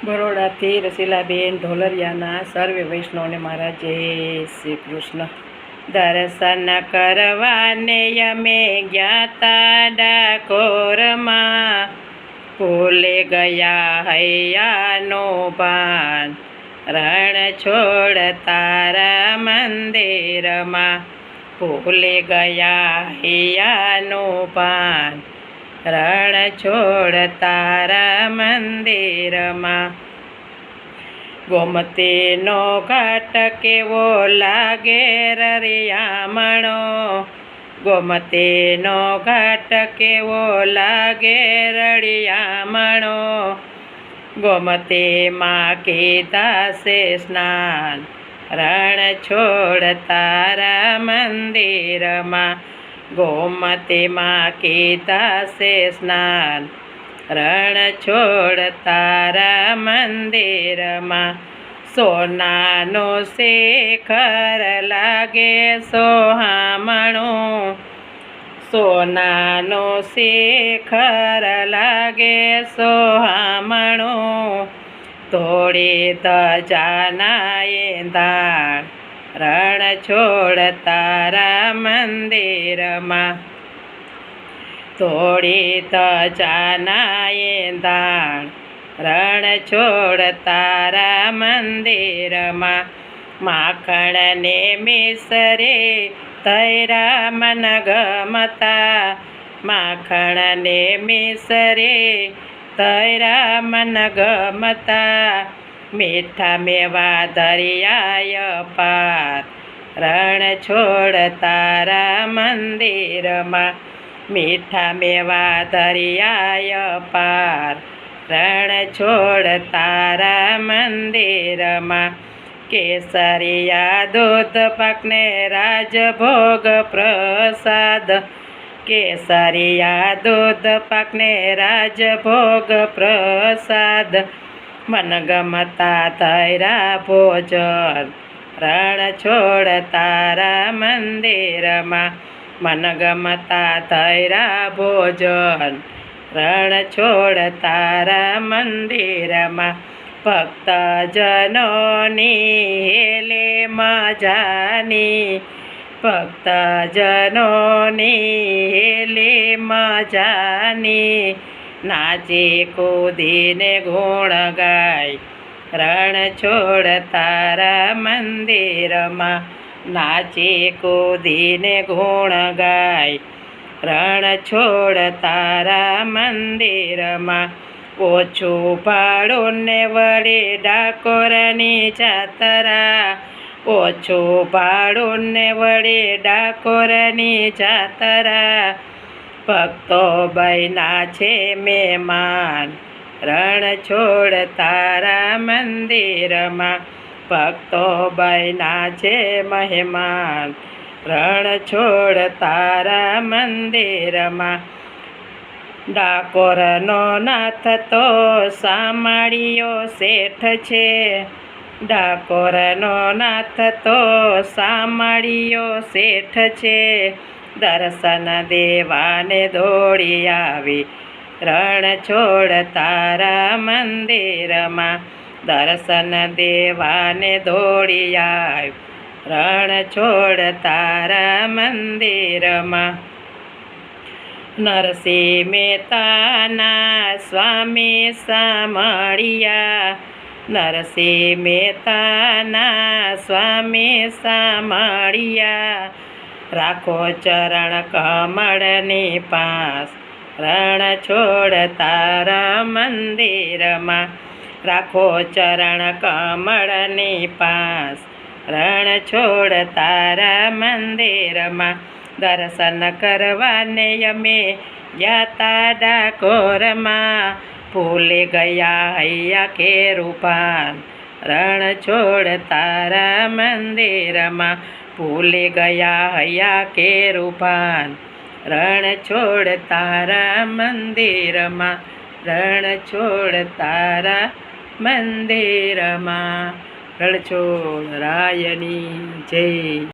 બરોડાથી રસીલાબેન ઢોલરિયાના સર્વે વૈષ્ણવને મારા જય શ્રી કૃષ્ણ. દર્શન કરવાને અમે જ્ઞાતા ડાકોરમાં, ભૂલે ગયા હૈયાનો ભાન, રણ છોડ તારા મંદિરમાં, ભૂલે ગયા હૈયાનો ભાન, રણ છોડ તારા મંદિરમાં. ગોમતીનો ઘાટ કેવો લાગે રળિયામણો, ગોમતીનો ઘાટ કેવો લાગે રળિયામણો, ગોમતીમાં કીધા છે સ્નાન, રણ છોડ તારા મંદિરમાં, ગોમતીમાં કીધા છે સ્નાન, રણ છોડ તારા મંદિરમાં. સોનાનો શેખર લાગે સોહામણું, સોનાનો શેખર લાગે સોહામણું, થોડી ધજાના એંધાણ, રણ છોડ તારા મંદિરમાં, થોડી ધજાના એંધાણ, રણ છોડ તારા મંદિરમાં. માખણને મિસરે તૈરા મન ગમતા, માખણને મિસરે તૈરા મન ગમતા, મીઠા મેવા દરિયાય પાર, રણ છોડ તારા મંદિરમાં, મીઠા મેવા દરિયાય પાર, રણ છોડ તારા મંદિરમાં. કેસરિયા દૂધ પાકને રાજભોગ પ્રસાદ, કેસરિયા દૂધ પાકને રાજભોગ પ્રસાદ, મનગમતા ધૈરા ભોજન, રણ છોડ તારા મંદિરમાં, મનગમતા ધૈરા ભોજન, રણ છોડ તારા મંદિરમાં. ભક્તજનોની હેલે મજાની, ભક્તજનોની હેલે મજાની, નાચી કૂદીને ગુણ ગાય, રણ છોડ તારા મંદિરમાં, નાચી કૂદીને ગુણ ગાય, રણ છોડ તારા મંદિરમાં. ઓછું ભાડું ને વળી ડાકોરની જાતરા, ઓછું ભાડું ને વળી ડાકોરની જાતરા, ભક્તો બન્યા છે મહેમાન, રણ છોડ તારા મંદિરમાં, ભક્તો બન્યા છે મહેમાન, રણ છોડ તારા મંદિરમાં. ડાકોરનો નાથ તો સામાળિયો શેઠ છે, ડાકોરનો નાથ તો સામાળિયો શેઠ છે, દર્શન દેવાને દોડી આવી, રણ છોડ તારા મંદિરમાં, દર્શન દેવાને દોડી આવી, રણ છોડ તારા મંદિરમાં. નરસિંહ મહેતાના સ્વામી સામળિયા, નરસિંહ મહેતાના સ્વામી સામળિયા, રાખો ચરણ કમળની પાસ, રણ છોડ તારા મંદિરમાં, રાખો ચરણ કમળની પાસ, રણ છોડ તારા મંદિરમાં. દર્શન કરવાને અમે જ્ઞાતા ડાકોરમાં, ભૂલે ગયા હૈયા કેરું ભાન, રણ છોડ તારા મંદિરમાં, ભૂલે ગયા હૈયા કેરું ભાન, રણ છોડ તારા મંદિરમાં, રણ છોડ તારા મંદિરમાં. રણછોડ રાયની જય.